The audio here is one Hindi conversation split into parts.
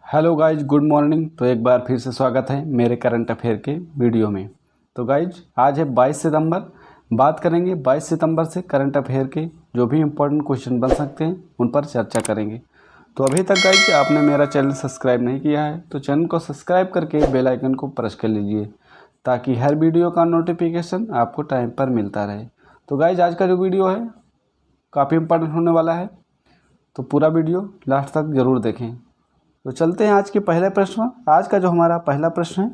Hello guys, good morning. तो एक बार फिर से स्वागत है मेरे करंट अफेयर के वीडियो में। तो गाइज आज है 22 सितंबर। बात करेंगे 22 सितंबर से करंट अफेयर के जो भी इम्पोर्टेंट क्वेश्चन बन सकते हैं उन पर चर्चा करेंगे। तो अभी तक गाइज आपने मेरा चैनल सब्सक्राइब नहीं किया है तो चैनल को सब्सक्राइब करके बेल आइकन को प्रेस कर लीजिए ताकि हर वीडियो का नोटिफिकेशन आपको टाइम पर मिलता रहे। तो गाइज आज का जो वीडियो है काफ़ी इम्पोर्टेंट होने वाला है, तो पूरा वीडियो लास्ट तक ज़रूर देखें। तो चलते हैं आज के पहले प्रश्न। आज का जो हमारा पहला प्रश्न है,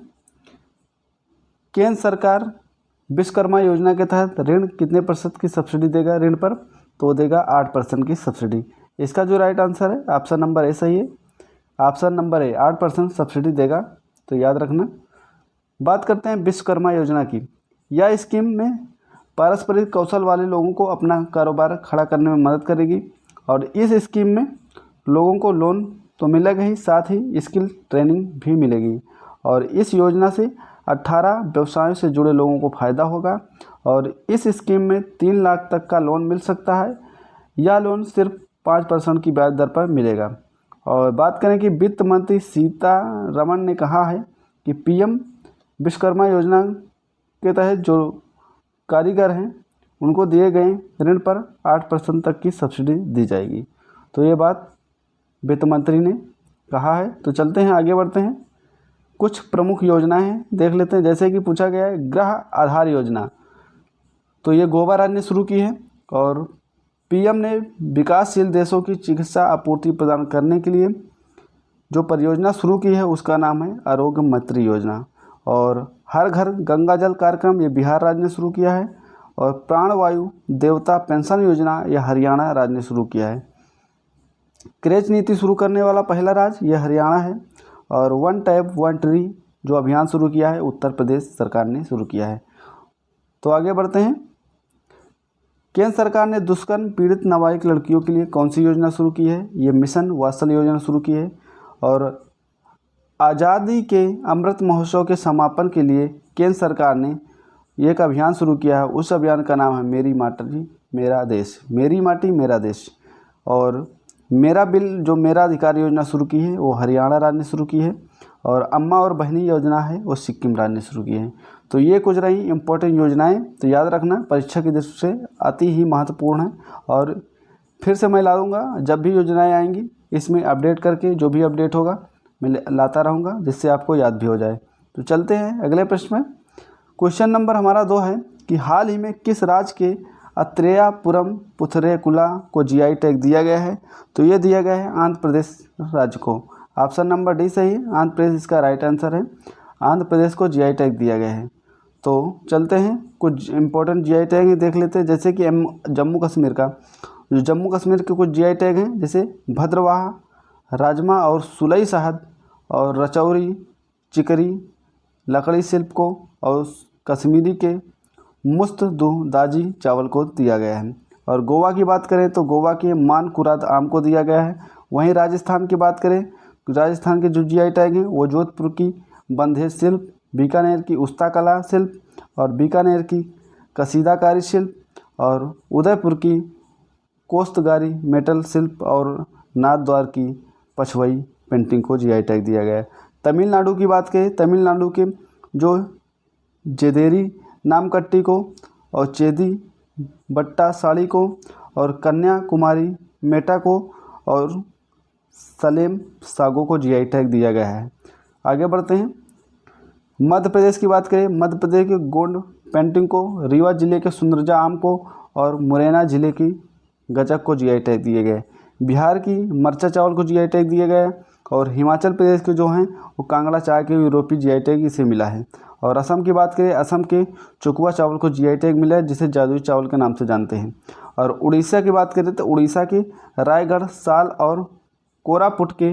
केंद्र सरकार विश्वकर्मा योजना के तहत ऋण कितने प्रतिशत की सब्सिडी देगा ऋण पर? तो देगा 8% की सब्सिडी। इसका जो राइट आंसर है ऑप्शन नंबर ए सही है। ऑप्शन नंबर ए 8% सब्सिडी देगा, तो याद रखना। बात करते हैं विश्वकर्मा योजना की। यह स्कीम में पारंपरिक कौशल वाले लोगों को अपना कारोबार खड़ा करने में मदद करेगी और इस स्कीम में लोगों को लोन तो मिलेगा ही, साथ ही स्किल ट्रेनिंग भी मिलेगी। और इस योजना से 18 व्यवसायों से जुड़े लोगों को फ़ायदा होगा और इस स्कीम में 3 लाख तक का लोन मिल सकता है। यह लोन सिर्फ 5% की ब्याज दर पर मिलेगा। और बात करें कि वित्त मंत्री सीतारमण ने कहा है कि पीएम विश्वकर्मा योजना के तहत जो कारीगर हैं उनको दिए गए ऋण पर 8% तक की सब्सिडी दी जाएगी। तो ये बात वित्त मंत्री ने कहा है। तो चलते हैं आगे बढ़ते हैं। कुछ प्रमुख योजनाएं हैं देख लेते हैं। जैसे कि पूछा गया है ग्रह आधार योजना, तो ये गोवा राज्य ने शुरू की है और पीएम ने विकासशील देशों की चिकित्सा आपूर्ति प्रदान करने के लिए जो परियोजना शुरू की है उसका नाम है आरोग्य मैत्री योजना। और हर घर गंगा जल कार्यक्रम ये बिहार राज्य ने शुरू किया है और प्राणवायु देवता पेंशन योजना यह हरियाणा राज्य ने शुरू किया है। क्रेच नीति शुरू करने वाला पहला राज्य यह हरियाणा है और वन टैप वन ट्री जो अभियान शुरू किया है उत्तर प्रदेश सरकार ने शुरू किया है। तो आगे बढ़ते हैं। केंद्र सरकार ने दुष्कर्म पीड़ित नाबालिग लड़कियों के लिए कौन सी योजना शुरू की है? ये मिशन वात्सल्य योजना शुरू की है। और आज़ादी के अमृत महोत्सव के समापन के लिए केंद्र सरकार ने एक अभियान शुरू किया है। उस अभियान का नाम है मेरी माटी मेरा देश, मेरी माटी मेरा देश। और मेरा बिल जो मेरा अधिकार योजना शुरू की है वो हरियाणा राज्य ने शुरू की है और अम्मा और बहनी योजना है वो सिक्किम राज्य ने शुरू की है। तो ये कुछ रही इम्पोर्टेंट योजनाएं, तो याद रखना परीक्षा की दृष्टि से अति ही महत्वपूर्ण है। और फिर से मैं ला दूँगा जब भी योजनाएं आएंगी इसमें अपडेट करके जो भी अपडेट होगा मैं लाता रहूँगा जिससे आपको याद भी हो जाए। तो चलते हैं अगले प्रश्न में। क्वेश्चन नंबर हमारा 2 है कि हाल ही में किस राज्य के अत्रेयापुरम पुथरेकुला को जीआई टैग दिया गया है? तो ये दिया गया है आंध्र प्रदेश राज्य को। ऑप्शन नंबर डी सही है, आंध्र प्रदेश इसका राइट आंसर है। आंध्र प्रदेश को जीआई टैग दिया गया है। तो चलते हैं कुछ इंपॉर्टेंट जीआई टैग ही देख लेते हैं। जैसे कि जम्मू कश्मीर का, जो जम्मू कश्मीर के कुछ जीआई टैग हैं जैसे भद्रवाह, राजमा और सुलई शहद और रचौरी चिकरी लकड़ी शिल्प को और कश्मीरी के मुस्तदाजी चावल को दिया गया है। और गोवा की बात करें तो गोवा के मान कुराद आम को दिया गया है। वहीं राजस्थान की बात करें, राजस्थान के जो जीआई टैग हैं वो जोधपुर की बंधेज शिल्प, बीकानेर की उस्ता कला शिल्प और बीकानेर की कसीदाकारी शिल्प और उदयपुर की कोस्तगारी मेटल शिल्प और नाथद्वार की पछवई पेंटिंग को जीआई टैग दिया गया है। तमिलनाडु की बात करें, तमिलनाडु के जो जेदेरी नामकट्टी को और चेदी बट्टा साड़ी को और कन्याकुमारी मेटा को और सलेम सागो को जीआई टैग दिया गया है। आगे बढ़ते हैं। मध्य प्रदेश की बात करें, मध्य प्रदेश के गोंड पेंटिंग को, रीवा जिले के सुंदरजा आम को और मुरैना जिले की गजक को जीआई टैग दिए गए। बिहार की मरचा चावल को जीआई टैग दिया गया और हिमाचल प्रदेश के जो हैं वो कांगड़ा चाय के यूरोपीय जीआई टैग इसे मिला है। और असम की बात करें, असम के चुकवा चावल को जीआई टैग मिला है जिसे जादुई चावल के नाम से जानते हैं। और उड़ीसा की बात करें तो उड़ीसा के रायगढ़, साल और कोरापुट के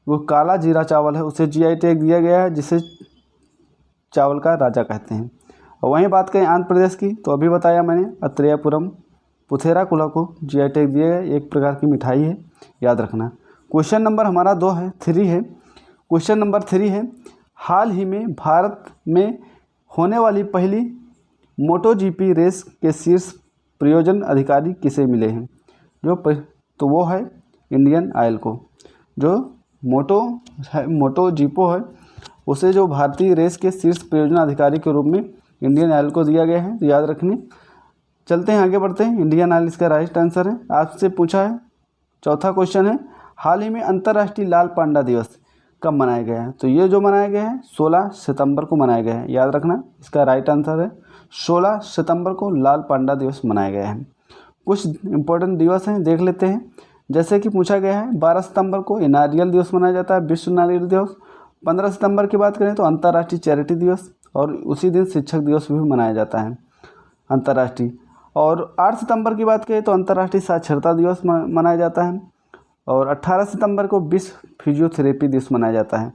वो काला जीरा चावल है उसे जीआई टैग दिया गया है जिसे चावल का राजा कहते हैं। और वहीं बात करें आंध्र प्रदेश की, तो अभी बताया मैंने अत्रेयापुरम पुथेराकुला को जीआई टैग दिया गया, एक प्रकार की मिठाई है, याद रखना। क्वेश्चन नंबर हमारा 2 है 3 है। क्वेश्चन नंबर 3 है, हाल ही में भारत में होने वाली पहली मोटोजीपी रेस के शीर्ष प्रयोजन अधिकारी किसे मिले हैं? तो वो है इंडियन ऑयल को। जो मोटो जीपो है, उसे जो भारतीय रेस के शीर्ष परियोजना अधिकारी के रूप में इंडियन ऑयल को दिया गया है, तो याद रखने। चलते हैं आगे बढ़ते हैं। इंडियन ऑयल इसका राइट आंसर है। आपसे पूछा है, चौथा क्वेश्चन है, हाल ही में अंतर्राष्ट्रीय लाल पांडा दिवस कब मनाया गया है? तो ये जो मनाया गया है 16 सितंबर को मनाया गया है, याद रखना। इसका राइट आंसर है 16 सितंबर को लाल पांडा दिवस मनाया गया है। कुछ इंपॉर्टेंट दिवस हैं, देख लेते हैं। जैसे कि पूछा गया है 12 सितंबर को नारियल दिवस मनाया जाता है, विश्व नारियल दिवस। 15 सितंबर की बात करें तो अंतर्राष्ट्रीय चैरिटी दिवस, और उसी दिन शिक्षक दिवस भी मनाया जाता है अंतर्राष्ट्रीय। और 8 सितंबर की बात करें तो अंतर्राष्ट्रीय साक्षरता दिवस मनाया जाता है। और 18 सितंबर को विश्व फिजियोथेरेपी दिवस मनाया जाता है।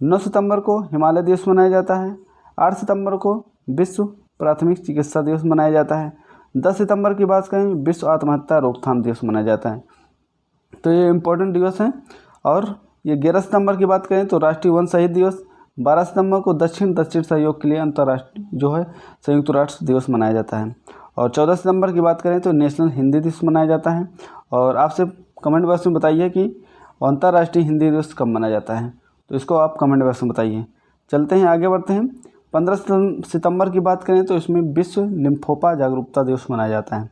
9 सितंबर को हिमालय दिवस मनाया जाता है। 8 सितंबर को विश्व प्राथमिक चिकित्सा दिवस मनाया जाता है। 10 सितंबर की बात करें विश्व आत्महत्या रोकथाम दिवस मनाया जाता है। तो ये इम्पोर्टेंट दिवस हैं। और ये 11 सितंबर की बात करें तो राष्ट्रीय वन शहीद दिवस। 12 सितंबर को दक्षिण सहयोग के लिए अंतर्राष्ट्रीय जो है संयुक्त राष्ट्र दिवस मनाया जाता है। और 14 सितंबर की बात करें तो नेशनल हिंदी दिवस मनाया जाता है। और आपसे कमेंट बॉक्स में बताइए कि अंतर्राष्ट्रीय हिंदी दिवस कब मनाया जाता है, तो इसको आप कमेंट बॉक्स में बताइए। चलते हैं आगे बढ़ते हैं। 15 सितंबर की बात करें तो इसमें विश्व लिम्फोमा जागरूकता दिवस मनाया जाता है।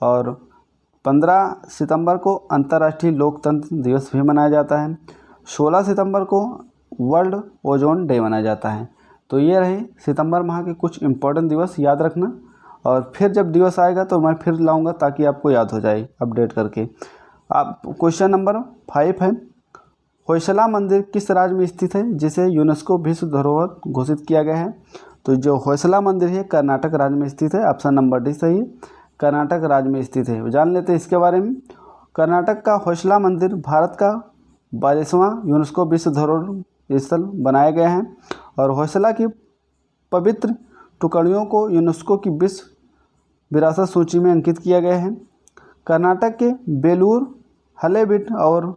और 15 सितंबर को अंतर्राष्ट्रीय लोकतंत्र दिवस भी मनाया जाता है। 16 सितंबर को वर्ल्ड ओजोन डे मनाया जाता है। तो ये रहे सितंबर माह के कुछ इम्पोर्टेंट दिवस, याद रखना। और फिर जब दिवस आएगा तो मैं फिर लाऊंगा ताकि आपको याद हो जाए अपडेट करके। आप क्वेश्चन नंबर 5 है, होयसला मंदिर किस राज्य में स्थित है जिसे यूनेस्को विश्व धरोहर घोषित किया गया है? तो जो होयसला मंदिर है कर्नाटक राज्य में स्थित है। ऑप्शन नंबर डी सही है, कर्नाटक राज्य में स्थित है। जान लेते हैं इसके बारे में। कर्नाटक का होयसला मंदिर भारत का 42वां यूनेस्को विश्व धरोहर स्थल बनाया गया है। और होयसला की पवित्र टुकड़ियों को यूनेस्को की विश्व विरासत सूची में अंकित किया गया है। कर्नाटक के बेलूर, हलेबीड और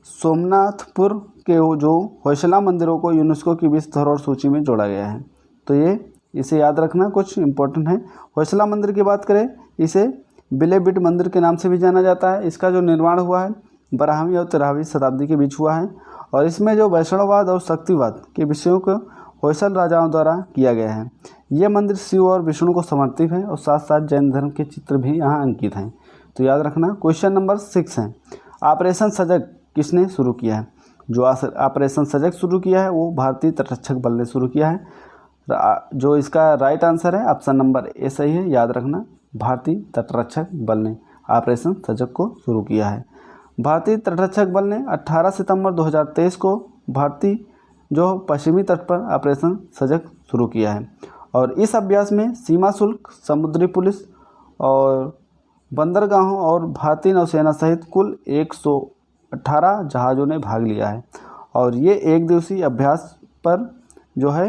सोमनाथपुर के जो होयसला मंदिरों को यूनेस्को की विश्व धरोहर सूची में जोड़ा गया है। तो ये इसे याद रखना, कुछ इंपॉर्टेंट है। होयसला मंदिर की बात करें, इसे बिलेबिट मंदिर के नाम से भी जाना जाता है। इसका जो निर्माण हुआ है 12वीं और 13वीं शताब्दी के बीच हुआ है। और इसमें जो वैष्णववाद और शक्तिवाद के विषयों को होयसल राजाओं द्वारा किया गया है। यह मंदिर शिव और विष्णु को समर्पित है और साथ साथ जैन धर्म के चित्र भी यहाँ अंकित हैं। तो याद रखना। क्वेश्चन नंबर 6 है, ऑपरेशन सजग किसने शुरू किया है? जो ऑपरेशन सजग शुरू किया है वो भारतीय तटरक्षक बल ने शुरू किया है। जो इसका राइट आंसर है ऑप्शन नंबर ए सही है, याद रखना। भारतीय तटरक्षक बल ने ऑपरेशन सजग को शुरू किया है। भारतीय तटरक्षक बल ने 18 सितंबर 2023 को भारतीय जो पश्चिमी तट पर ऑपरेशन सजग शुरू किया है। और इस अभ्यास में सीमा शुल्क, समुद्री पुलिस और बंदरगाहों और भारतीय नौसेना सहित कुल 118 जहाज़ों ने भाग लिया है। और ये एक दिवसीय अभ्यास पर जो है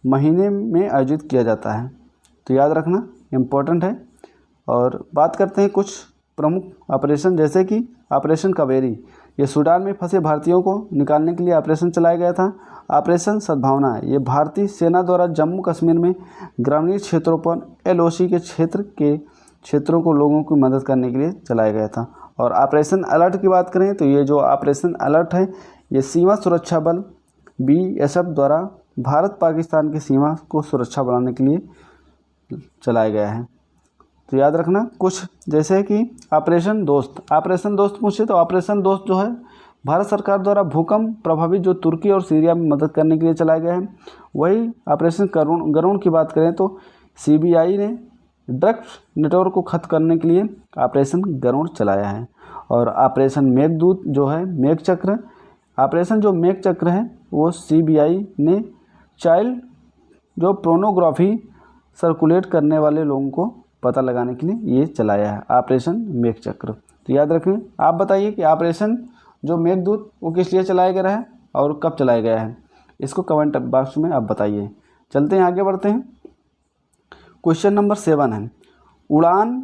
महीने में आयोजित किया जाता है। तो याद रखना, इम्पोर्टेंट है। और बात करते हैं कुछ प्रमुख ऑपरेशन, जैसे कि ऑपरेशन कावेरी, ये सूडान में फंसे भारतीयों को निकालने के लिए ऑपरेशन चलाया गया था। ऑपरेशन सद्भावना, ये भारतीय सेना द्वारा जम्मू कश्मीर में ग्रामीण क्षेत्रों पर LOC के क्षेत्रों को लोगों की मदद करने के लिए चलाया गया था। और ऑपरेशन अलर्ट की बात करें तो ये जो ऑपरेशन अलर्ट है ये सीमा सुरक्षा बल BSF द्वारा भारत पाकिस्तान की सीमा को सुरक्षा बढ़ाने के लिए चलाया गया है। तो याद रखना कुछ, जैसे कि ऑपरेशन दोस्त पूछे तो ऑपरेशन दोस्त जो है भारत सरकार द्वारा भूकंप प्रभावित जो तुर्की और सीरिया में मदद करने के लिए चलाया गया है। वही ऑपरेशन गरुण की बात करें तो CBI ने ड्रग्स नेटवर्क को खत्म करने के लिए ऑपरेशन गरुण चलाया है। और ऑपरेशन मेघदूत जो है मेघचक्र, ऑपरेशन जो मेघचक्र है वो CBI ने चाइल्ड जो पोर्नोग्राफी सर्कुलेट करने वाले लोगों को पता लगाने के लिए ये चलाया है ऑपरेशन मेघचक्र। तो याद रखें। आप बताइए कि ऑपरेशन जो मेघदूत वो किस लिए चलाया गया है और कब चलाया गया है, इसको कमेंट बॉक्स में आप बताइए। चलते हैं आगे बढ़ते हैं। क्वेश्चन नंबर 7 है, उड़ान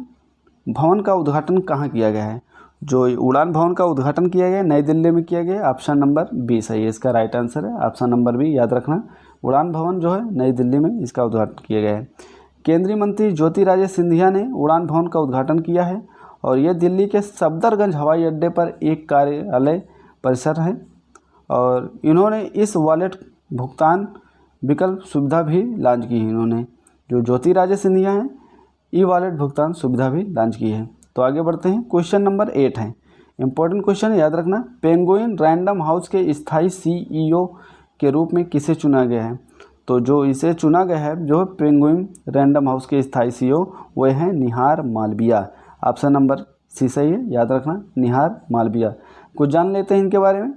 भवन का उद्घाटन कहाँ किया गया है? जो उड़ान भवन का उद्घाटन किया गया नई दिल्ली में किया गया। ऑप्शन नंबर बी सही है, इसका राइट आंसर है ऑप्शन नंबर बी, याद रखना। उड़ान भवन जो है नई दिल्ली में इसका उद्घाटन किया गया है। केंद्रीय मंत्री ज्योतिरादित्य सिंधिया ने उड़ान भवन का उद्घाटन किया है। और यह दिल्ली के सफदरगंज हवाई अड्डे पर एक कार्यालय परिसर है। और इन्होंने इस वॉलेट भुगतान विकल्प सुविधा भी लॉन्च की है। इन्होंने जो ज्योतिरादित्य सिंधिया हैं ई वॉलेट भुगतान सुविधा भी लॉन्च की है। तो आगे बढ़ते हैं, क्वेश्चन नंबर 8 है, इंपॉर्टेंट क्वेश्चन याद रखना। पेंगुइन रैंडम हाउस के स्थायी CEO के रूप में किसे चुना गया है? तो जो इसे चुना गया है, जो पेंगुइन रैंडम हाउस के स्थायी CEO वो हैं निहार मालवीय। ऑप्शन नंबर सी सही है, याद रखना निहार मालवीय। कुछ जान लेते हैं इनके बारे में।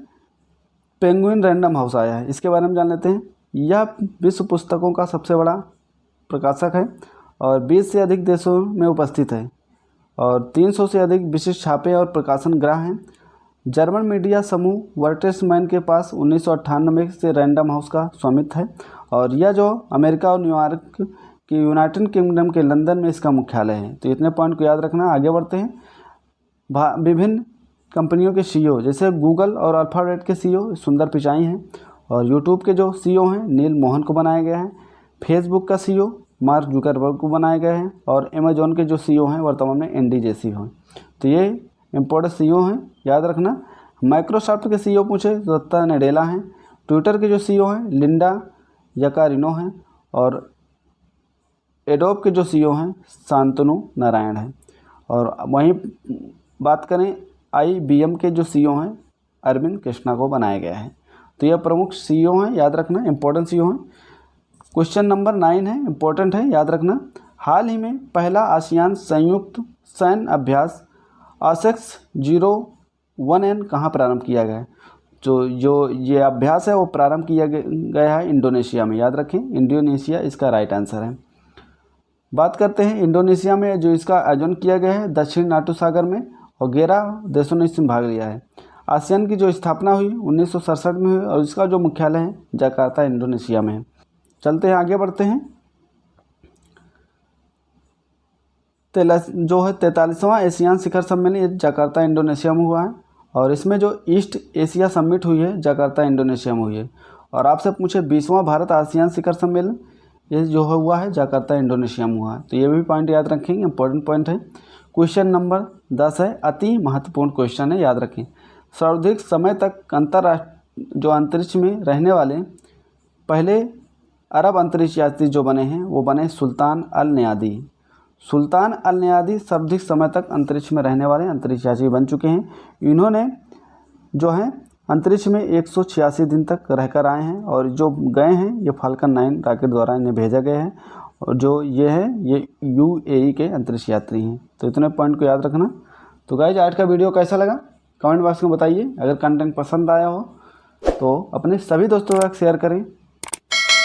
पेंगुइन रैंडम हाउस आया है, इसके बारे में जान लेते हैं। यह विश्व पुस्तकों का सबसे बड़ा प्रकाशक है और 20 से अधिक देशों में उपस्थित है और 300 से अधिक विशिष्ट छापे और प्रकाशन ग्रह हैं। जर्मन मीडिया समूह वर्टेसमैन के पास 1998 से रैंडम हाउस का स्वामित्व है और यह जो अमेरिका और न्यूयॉर्क के यूनाइटेड किंगडम के लंदन में इसका मुख्यालय है। तो इतने पॉइंट को याद रखना। आगे बढ़ते हैं। विभिन्न कंपनियों के CEO जैसे गूगल और अल्फ़ाबेट के CEO सुंदर पिचाई हैं और यूट्यूब के जो CEO हैं नील मोहन को बनाया गया है। फेसबुक का CEO मार्क जुकरबर्ग को बनाया गया है और अमेजॉन के जो CEO हैं वर्तमान में एंडी जेसी हैं। तो ये इम्पोर्टेंट CEO हैं, याद रखना। माइक्रोसॉफ्ट के CEO पूछे तो सत्या नडेला हैं। ट्विटर के जो CEO हैं लिंडा यकारिनो हैं और एडोब के जो CEO हैं शांतनु नारायण हैं। और वहीं बात करें IBM के जो CEO हैं अरविंद कृष्णा को बनाया गया है। तो यह प्रमुख CEO हैं, याद रखना, इंपॉर्टेंट CEO हैं। क्वेश्चन नंबर 9 है, इंपॉर्टेंट है, याद रखना। हाल ही में पहला आसियान संयुक्त सैन्य अभ्यास ASEX 01N कहाँ प्रारंभ किया गया है? जो ये अभ्यास है वो प्रारंभ किया गया है इंडोनेशिया में, याद रखें, इंडोनेशिया इसका राइट आंसर है। बात करते हैं इंडोनेशिया में जो इसका आयोजन किया गया है दक्षिण नाटू सागर में और 11 देशों ने इसमें भाग लिया है। आसियान की जो स्थापना हुई 1967 में हुई और इसका जो मुख्यालय है जकार्ता इंडोनेशिया में है। चलते हैं, आगे बढ़ते हैं। जो है 43वां एशियान शिखर सम्मेलन जकार्ता इंडोनेशिया में हुआ है और इसमें जो ईस्ट एशिया समिट हुई है जकार्ता इंडोनेशिया में हुई है। और आपसे पूछे 20वां भारत आसियान शिखर सम्मेलन ये जो हुआ है जकार्ता इंडोनेशिया में हुआ है। तो ये भी पॉइंट याद रखेंगे, इंपॉर्टेंट पॉइंट है। क्वेश्चन नंबर 10 है, अति महत्वपूर्ण क्वेश्चन है, याद रखें। सर्वाधिक समय तक अंतरिक्ष में रहने वाले पहले अरब अंतरिक्ष यात्री जो बने हैं वो बने सुल्तान अल नयादी। सुल्तान अल नयादी सर्वाधिक समय तक अंतरिक्ष में रहने वाले अंतरिक्ष यात्री बन चुके हैं। इन्होंने जो है अंतरिक्ष में 186 दिन तक रहकर आए हैं और जो गए हैं ये फाल्कन 9 रॉकेट द्वारा इन्हें भेजा गया है और जो ये है ये UAE के अंतरिक्ष यात्री हैं। तो इतने पॉइंट को याद रखना। तो गाइज आज का वीडियो कैसा लगा कमेंट बॉक्स में बताइए। अगर कंटेंट पसंद आया हो तो अपने सभी दोस्तों के साथ शेयर करें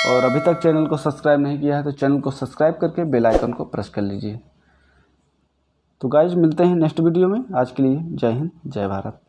और अभी तक चैनल को सब्सक्राइब नहीं किया है तो चैनल को सब्सक्राइब करके बेल आइकन को प्रेस कर लीजिए। तो गाइज मिलते हैं नेक्स्ट वीडियो में। आज के लिए जय हिंद, जय भारत।